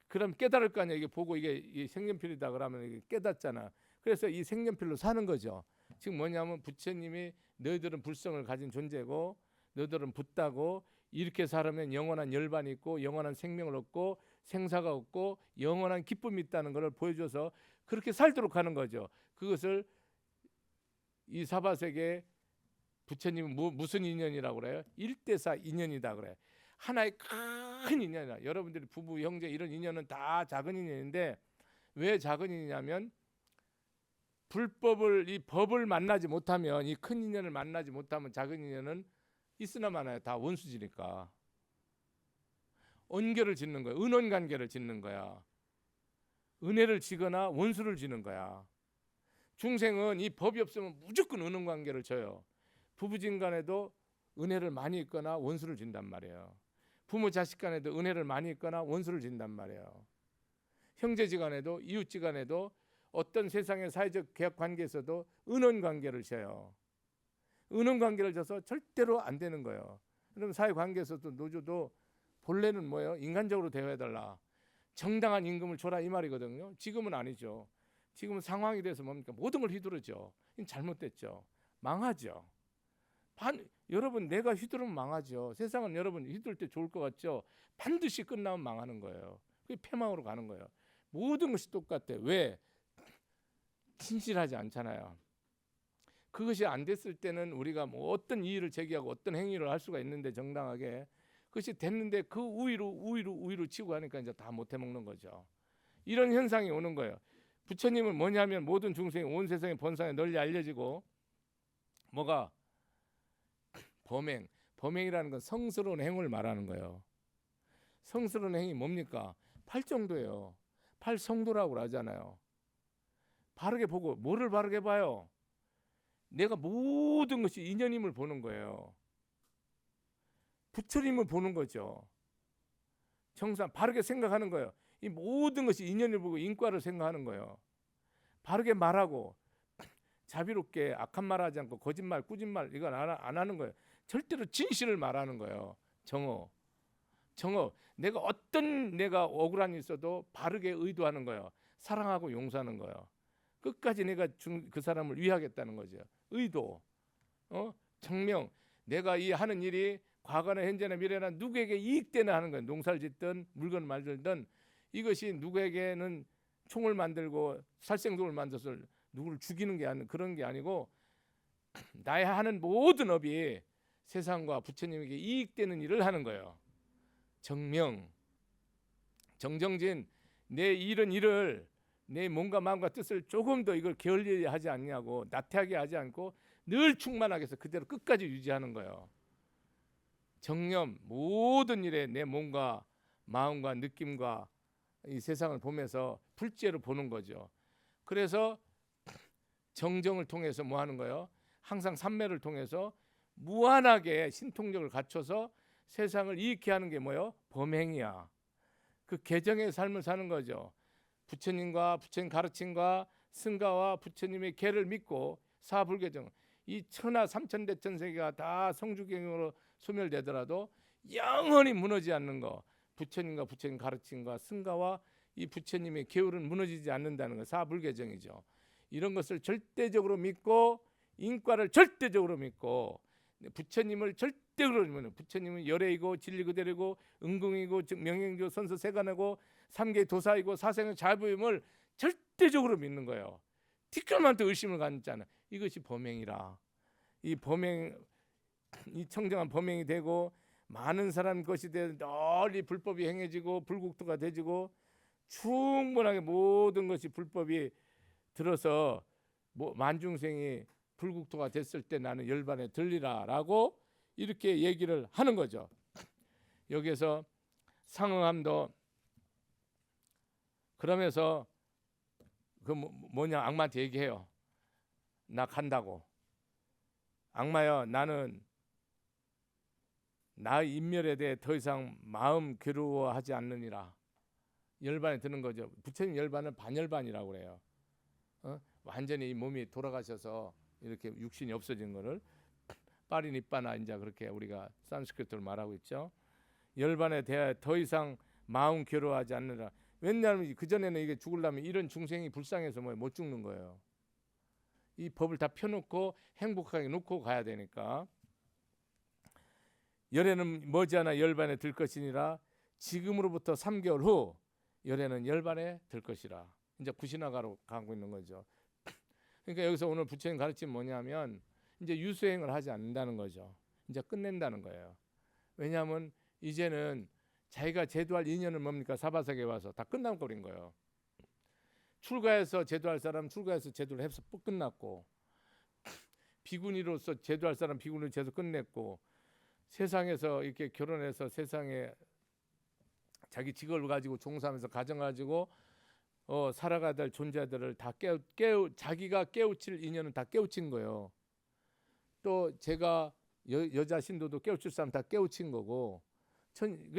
그럼 깨달을 거 아니야. 이게 보고 이게 색연필이다 그러면 이게 깨닫잖아. 그래서 이 색연필로 사는 거죠. 지금 뭐냐면 부처님이 너희들은 불성을 가진 존재고 너희들은 붓다고, 이렇게 살면 영원한 열반이 있고 영원한 생명을 얻고 생사가 없고 영원한 기쁨이 있다는 것을 보여줘서 그렇게 살도록 하는 거죠. 그것을 이 사바세계 부처님은 무슨 인연이라고 그래요? 일대사 인연이다 그래요. 하나의 큰 인연이다. 여러분들이 부부, 형제 이런 인연은 다 작은 인연인데, 왜 작은 인연이냐면 불법을, 이 법을 만나지 못하면, 이 큰 인연을 만나지 못하면 작은 인연은 있으나 마나요. 다 원수지니까. 언결을 짓는 거야. 은원관계를 짓는 거야. 은혜를 지거나 원수를 지는 거야. 중생은 이 법이 없으면 무조건 은원관계를 져요. 부부진 간에도 은혜를 많이 있거나 원수를 진단 말이에요. 부모 자식 간에도 은혜를 많이 있거나 원수를 진단 말이에요. 형제지간에도 이웃지간에도 어떤 세상의 사회적 계약 관계에서도 은원관계를 져요. 은원관계를 져서 절대로 안 되는 거예요. 그럼 사회관계에서도 노조도 본래는 뭐예요? 인간적으로 대화해달라, 정당한 임금을 줘라 이 말이거든요. 지금은 아니죠. 지금은 상황이 돼서 뭡니까? 모든 걸 휘두르죠. 잘못됐죠. 망하죠. 여러분, 내가 휘두르면 망하죠. 세상은 여러분 휘두를 때 좋을 것 같죠? 반드시 끝나면 망하는 거예요. 그게 패망으로 가는 거예요. 모든 것이 똑같아. 왜? 진실하지 않잖아요. 그것이 안 됐을 때는 우리가 뭐 어떤 이의를 제기하고 어떤 행위를 할 수가 있는데, 정당하게 그것이 됐는데 그 우위로 치고 하니까 이제 다 못해 먹는 거죠. 이런 현상이 오는 거예요. 부처님은 뭐냐면 모든 중생이 온 세상의 본상에 널리 알려지고, 뭐가 범행이라는 건 성스러운 행을 말하는 거예요. 성스러운 행이 뭡니까? 팔정도예요. 팔성도라고 하잖아요. 바르게 보고, 뭐를 바르게 봐요? 내가 모든 것이 인연임을 보는 거예요. 부처님을 보는 거죠. 정상 바르게 생각하는 거예요. 이 모든 것이 인연을 보고 인과를 생각하는 거예요. 바르게 말하고 자비롭게 악한 말하지 않고 거짓말, 꾸짓말 이건 안 하는 거예요. 절대로 진실을 말하는 거예요. 정오. 내가 어떤 억울한 일 있어도 바르게 의도하는 거예요. 사랑하고 용서하는 거예요. 끝까지 내가 그 사람을 위하겠다는 거죠. 의도. 청명. 내가 이 하는 일이 과거나 현재나 미래나 누구에게 이익되나 하는 거예요. 농사를 짓든 물건을 만들든, 이것이 누구에게는 총을 만들고 살생동을 만들어서 누구를 죽이는 게 그런 게 아니고, 나의 하는 모든 업이 세상과 부처님에게 이익되는 일을 하는 거예요. 정명, 정정진, 내 이런 일을, 내 몸과 마음과 뜻을 조금 더 이걸 게을리하지 않냐고, 나태하게 하지 않고 늘 충만하게 해서 그대로 끝까지 유지하는 거예요. 정념, 모든 일에 내 몸과 마음과 느낌과 이 세상을 보면서 불제로 보는 거죠. 그래서 정정을 통해서 뭐 하는 거예요? 항상 삼매를 통해서 무한하게 신통력을 갖춰서 세상을 이익케 하는 게 뭐예요? 범행이야. 그 개정의 삶을 사는 거죠. 부처님과 부처님 가르침과 승가와 부처님의 계를 믿고 사불개정, 이 천하 삼천대천 세계가 다 성주경으로 소멸되더라도 영원히 무너지지 않는 거, 부처님과 부처님 가르침과 승가와 이 부처님의 계율은 무너지지 않는다는 거, 사불개정이죠. 이런 것을 절대적으로 믿고 인과를 절대적으로 믿고 부처님을 절대적으로 믿는, 부처님은 열애이고 진리 그대로이고 은궁이고 즉 명행조 선서 세간이고 삼계 도사이고 사생의 자부임을 절대적으로 믿는 거예요. 티끌만도 의심을 갖잖아. 이것이 범행이라. 이 범행, 이 청정한 범행이 되고 많은 사람 것이 되어 널리 불법이 행해지고 불국토가 되지고 충분하게 모든 것이 불법이 들어서 만중생이 불국토가 됐을 때 나는 열반에 들리라라고 이렇게 얘기를 하는 거죠. 여기에서 상응함도 그러면서 그 뭐냐, 악마한테 얘기해요. 나 간다고. 악마여, 나는 나의 인멸에 대해 더 이상 마음 괴로워하지 않느니라. 열반에 드는 거죠. 부처님 열반은 반열반이라고 그래요. 완전히 이 몸이 돌아가셔서 이렇게 육신이 없어진 거를 파리니빠나 이제 그렇게 우리가 산스크리트로 말하고 있죠. 열반에 대하여 더 이상 마음 괴로워하지 않느라. 왜냐하면 그 전에는 이게 죽으려면 이런 중생이 불쌍해서 뭐 못 죽는 거예요. 이 법을 다 펴놓고 행복하게 놓고 가야 되니까. 열애는 머지않아 열반에 들 것이니라. 지금으로부터 3개월 후 열애는 열반에 들 것이라. 이제 구신화가로 가고 있는 거죠. 그러니까 여기서 오늘 부처님 가르침이 뭐냐면 이제 유수행을 하지 않는다는 거죠. 이제 끝낸다는 거예요. 왜냐하면 이제는 자기가 제도할 인연은 뭡니까? 사바세계에 와서 다 끝나버린 거예요. 출가해서 제도할 사람 출가해서 제도를 해서 끝났고, 비구니로서 제도할 사람 비구니로 제도 끝냈고, 세상에서 이렇게 결혼해서 세상에 자기 직업을 가지고 종사하면서 가정 가지고 살아가야 될 존재들을 다 자기가 깨우칠 인연은 다 깨우친 거예요. 또 제가 여자 신도도 깨우칠 사람 다 깨우친 거고,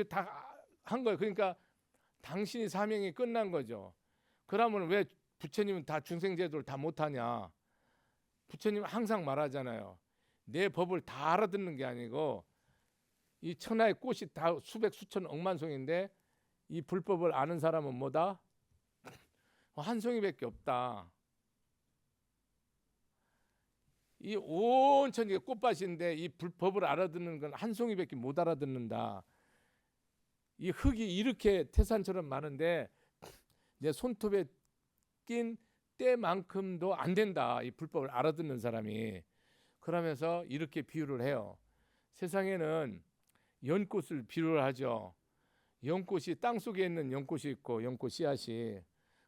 다 한 거예요. 그러니까 당신이 사명이 끝난 거죠. 그러면 왜 부처님은 다 중생제도를 다 못하냐? 부처님은 항상 말하잖아요. 내 법을 다 알아듣는 게 아니고 이 천하의 꽃이 다 수백 수천 억만 송인데 이 불법을 아는 사람은 뭐다? 한 송이밖에 없다. 이 온 천지가 꽃밭인데 이 불법을 알아듣는 건 한 송이밖에 못 알아듣는다. 이 흙이 이렇게 태산처럼 많은데 내 손톱에 낀 때만큼도 안 된다. 이 불법을 알아듣는 사람이. 그러면서 이렇게 비유를 해요. 세상에는 연꽃을 비유를 하죠. 연꽃이 땅 속에 있는 연꽃이 있고 연꽃 씨앗이,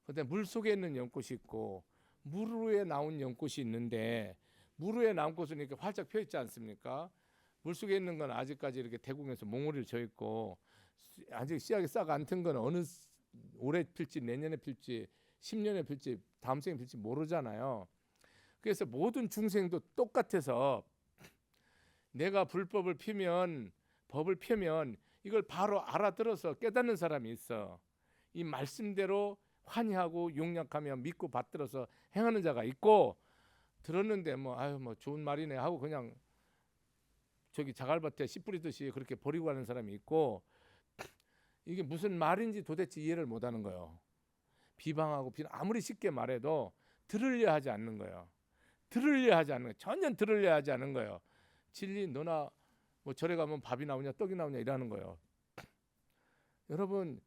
그다음에 물 속에 있는 연꽃이 있고 물 위에 나온 연꽃이 있는데, 물 위에 나온 꽃은 이렇게 활짝 펴 있지 않습니까? 물 속에 있는 건 아직까지 이렇게 대궁에서 몽우리를 져 있고, 아직 씨앗이 싹 안 튼 건 어느 올해 필지 내년에 필지 10년에 필지 다음 생에 필지 모르잖아요. 그래서 모든 중생도 똑같아서 내가 불법을 피면, 법을 펴면 이걸 바로 알아들어서 깨닫는 사람이 있어. 이 말씀대로 환희하고 용약하며 믿고 받들어서 행하는 자가 있고, 들었는데 뭐 좋은 말이네 하고 그냥 저기 자갈밭에 씨 뿌리듯이 그렇게 버리고 가는 사람이 있고, 이게 무슨 말인지 도대체 이해를 못하는 거예요. 비방하고 아무리 쉽게 말해도 들으려 하지 않는 거예요. 들으려 하지 않는 거예요. 전혀 들으려 하지 않는 거예요. 진리 너나 뭐 절에 가면 밥이 나오냐 떡이 나오냐 이러는 거예요. 여러분,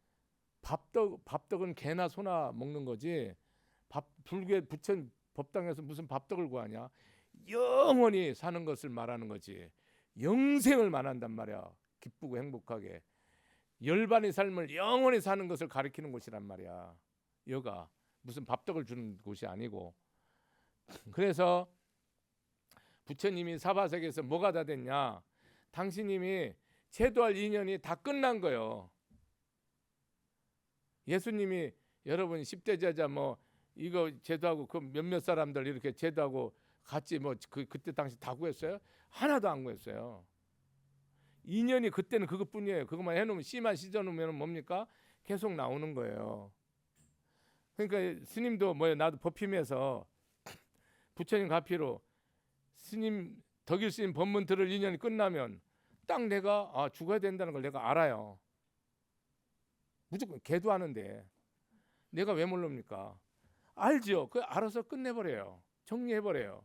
밥떡은 개나 소나 먹는 거지, 불교에 부처 법당에서 무슨 밥떡을 구하냐? 영원히 사는 것을 말하는 거지. 영생을 말한단 말이야. 기쁘고 행복하게 열반의 삶을 영원히 사는 것을 가리키는 곳이란 말이야. 여가 무슨 밥떡을 주는 곳이 아니고. 그래서 부처님이 사바세계에서 뭐가 다 됐냐? 당신님이 제도할 인연이 다 끝난 거예요. 예수님이 여러분 10대 제자 뭐 이거 제도하고 그 몇몇 사람들 이렇게 제도하고 같이 그때 당시 다 구했어요? 하나도 안 구했어요. 인연이 그때는 그것뿐이에요. 그것만 해놓으면 씨만 씻어놓으면 뭡니까? 계속 나오는 거예요. 그러니까 스님도 나도 법힘에서 부처님 가피로 스님 덕일 스님 법문 들을 인연이 끝나면 딱 내가 죽어야 된다는 걸 내가 알아요. 무조건 개도 하는데 내가 왜 모릅니까? 알죠. 그 알아서 끝내버려요. 정리해버려요.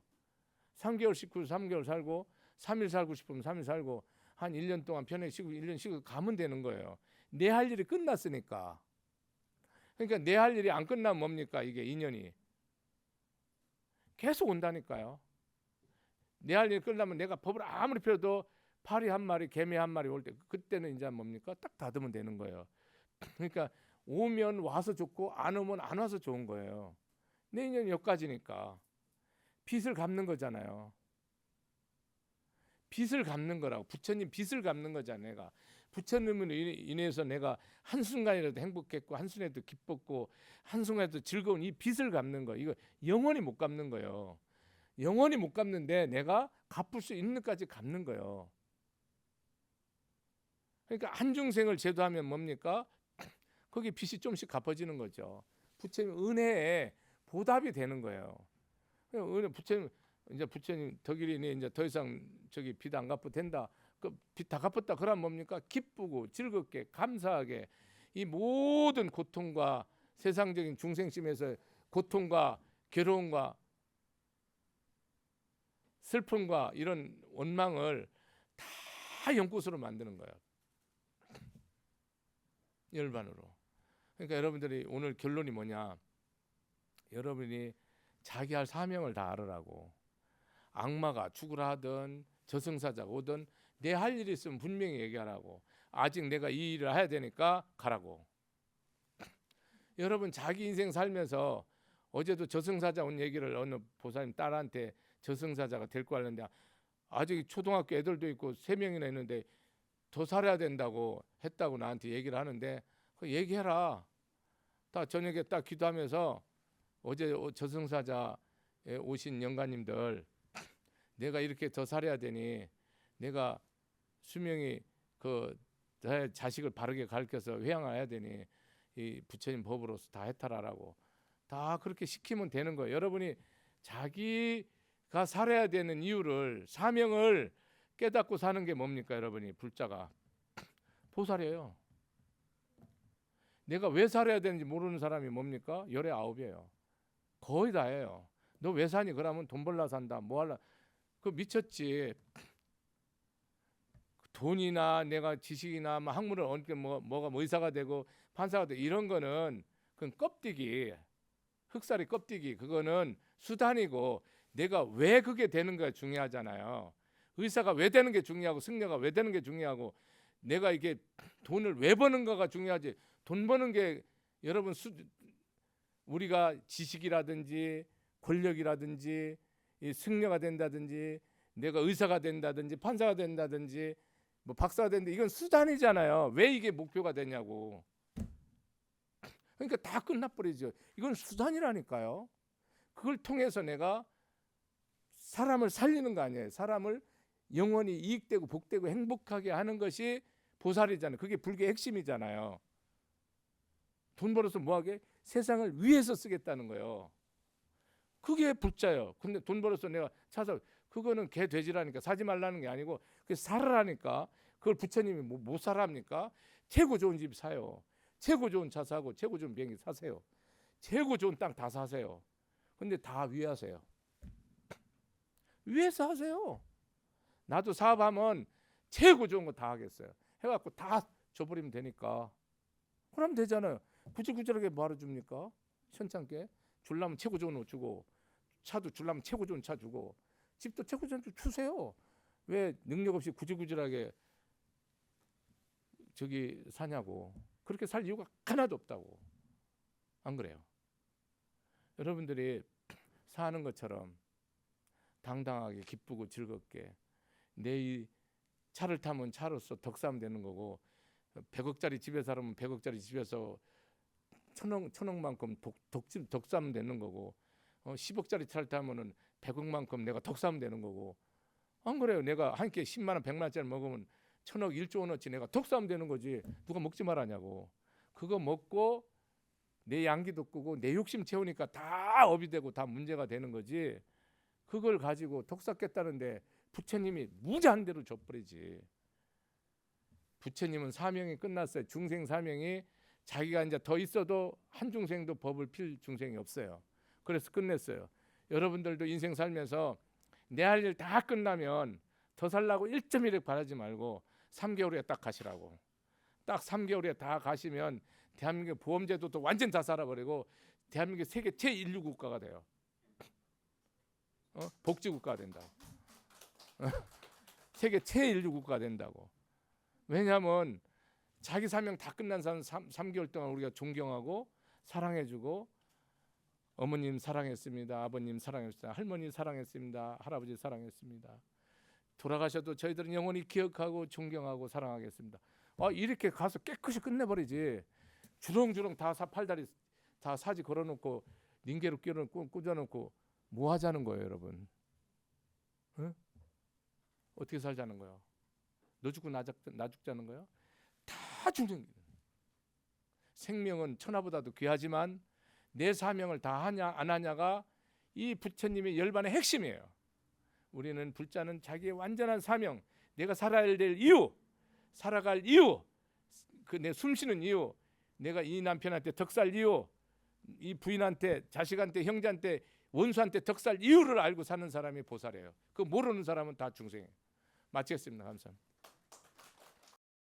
3개월 씩고 3개월 살고 3일 살고 싶으면 3일 살고 한 1년 동안 편하게 쉬고 1년 쉬고 가면 되는 거예요. 내 할 일이 끝났으니까. 그러니까 내 할 일이 안 끝나면 뭡니까? 이게 인연이 계속 온다니까요. 내 할 일이 끝나면 내가 법을 아무리 펴도 파리 한 마리 개미 한 마리 올 때 그때는 이제 뭡니까? 딱 닫으면 되는 거예요. 그러니까 오면 와서 좋고 안 오면 안 와서 좋은 거예요. 내 인연이 여기까지니까 빚을 갚는 거잖아요. 빚을 갚는 거라고. 부처님 빚을 갚는 거잖아요. 내가 부처님으로 인해서 내가 한순간이라도 행복했고 한순간에도 기뻤고 한순간에도 즐거운 이 빚을 갚는 거. 이거 영원히 못 갚는 거예요. 영원히 못 갚는데 내가 갚을 수 있는 데까지 갚는 거예요. 그러니까 한 중생을 제도하면 뭡니까? 거기 빚이 좀씩 갚아지는 거죠. 부처님 은혜에 보답이 되는 거예요. 은혜 부처님 이제 부처님 덕일이니 이제 더 이상 저기 빚 안 갚아도 된다. 그 빚 다 갚았다. 그러면 뭡니까? 기쁘고 즐겁게 감사하게 이 모든 고통과 세상적인 중생심에서 고통과 괴로움과 슬픔과 이런 원망을 다 연꽃으로 만드는 거예요. 열반으로. 그러니까 여러분들이 오늘 결론이 뭐냐? 여러분이 자기 할 사명을 다 알으라고. 악마가 죽으라 하든 저승사자가 오든 내 할 일이 있으면 분명히 얘기하라고. 아직 내가 이 일을 해야 되니까 가라고. 여러분 자기 인생 살면서 어제도 저승사자 온 얘기를 어느 보살님 딸한테 저승사자가 데리고 왔는데 아직 초등학교 애들도 있고 3명이나 있는데 더 살아야 된다고 했다고 나한테 얘기를 하는데 그 얘기해라. 다 저녁에 딱 기도하면서 어제 저승사자에 오신 영가님들 내가 이렇게 더 살아야 되니 내가 수명이 그 자식을 바르게 가르쳐서 회양해야 되니 이 부처님 법으로서 다 해탈하라고 다 그렇게 시키면 되는 거예요. 여러분이 자기가 살아야 되는 이유를 사명을 깨닫고 사는 게 뭡니까? 여러분이 불자가 보살이에요. 내가 왜 살아야 되는지 모르는 사람이 뭡니까? 열의 9이에요. 거의 다예요. 너 왜 사니? 그러면 돈 벌라 산다. 뭐 할라? 그 미쳤지. 돈이나 내가 지식이나 뭐 학문을 얻게 뭐가 의사가 되고 판사가 되고 이런 거는 그건 껍데기. 흑살이 껍데기. 그거는 수단이고 내가 왜 그게 되는 가 중요하잖아요. 의사가 왜 되는 게 중요하고 승려가 왜 되는 게 중요하고 내가 이게 돈을 왜 버는가가 중요하지. 돈 버는 게 여러분 우리가 지식이라든지 권력이라든지 이 승려가 된다든지 내가 의사가 된다든지 판사가 된다든지 뭐 박사가 된다 이건 수단이잖아요. 왜 이게 목표가 되냐고. 그러니까 다 끝나버리죠. 이건 수단이라니까요. 그걸 통해서 내가 사람을 살리는 거 아니에요. 사람을 영원히 이익되고 복되고 행복하게 하는 것이 보살이잖아요. 그게 불교의 핵심이잖아요. 돈 벌어서 뭐하게? 세상을 위해서 쓰겠다는 거예요. 그게 불자예요. 근데 돈 벌어서 내가 차사 그거는 개 돼지라니까 사지 말라는 게 아니고 그 살아라니까. 그걸 부처님이 못 살아합니까? 최고 좋은 집 사요. 최고 좋은 차 사고 최고 좋은 비행기 사세요. 최고 좋은 땅 다 사세요. 근데 다 위하세요. 위해서 하세요. 나도 사업하면 최고 좋은 거 다 하겠어요. 해갖고 다 줘버리면 되니까. 그러면 되잖아요. 구질구질하게 뭐하러 줍니까? 현찮게 줄라면 최고 좋은 옷 주고 차도 줄라면 최고 좋은 차 주고 집도 최고 좋은 집 주세요. 왜 능력 없이 구질구질하게 저기 사냐고. 그렇게 살 이유가 하나도 없다고. 안 그래요? 여러분들이 사는 것처럼 당당하게 기쁘고 즐겁게 내 이 차를 타면 차로서 덕사하면 되는 거고 100억짜리 집에 살면 100억짜리 집에서 천억만큼 덕사하면 되는 거고 10억짜리 차를 타면은 100억만큼 내가 덕사하면 되는 거고 안 그래요? 내가 한 끼에 10만 원 100만 원짜리 먹으면 1000억 1조 원어치 내가 덕사하면 되는 거지. 누가 먹지 말라냐고. 그거 먹고 내 양기도 끄고 내 욕심 채우니까 다 업이 되고 다 문제가 되는 거지. 그걸 가지고 덕사 깼다는데 부처님이 무자한 대로 줘버리지. 부처님은 사명이 끝났어요. 중생 사명이 자기가 이제 더 있어도 한 중생도 법을 필 중생이 없어요. 그래서 끝냈어요. 여러분들도 인생 살면서 내 할 일 다 끝나면 더 살라고 1.1억 바라지 말고 3개월 후에 딱 가시라고. 딱 3개월 후에 다 가시면 대한민국 보험제도도 완전 다 살아버리고 대한민국 세계 제1류 국가가 돼요. 복지국가가 된다. 세계 제1류 국가가 된다고. 왜냐하면 자기 사명 다 끝난 사람 3개월 동안 우리가 존경하고 사랑해주고 어머님 사랑했습니다. 아버님 사랑했습니다. 할머니 사랑했습니다. 할아버지 사랑했습니다. 돌아가셔도 저희들은 영원히 기억하고 존경하고 사랑하겠습니다. 이렇게 가서 깨끗이 끝내버리지. 주렁주렁 다 팔다리 다 사지 걸어놓고 닌게로 꽂아놓고 뭐 하자는 거예요, 여러분? 응? 어떻게 살자는 거예요? 너 죽고 나 죽자는 거예요? 다 중생. 생명은 천하보다도 귀하지만 내 사명을 다 하냐 안 하냐가 이 부처님의 열반의 핵심이에요. 우리는 불자는 자기의 완전한 사명, 내가 살아야 될 이유, 살아갈 이유, 그 내 숨쉬는 이유, 내가 이 남편한테 덕살 이유, 이 부인한테, 자식한테, 형제한테, 원수한테 덕살 이유를 알고 사는 사람이 보살이에요. 그 모르는 사람은 다 중생이에요. 마치겠습니다. 감사합니다.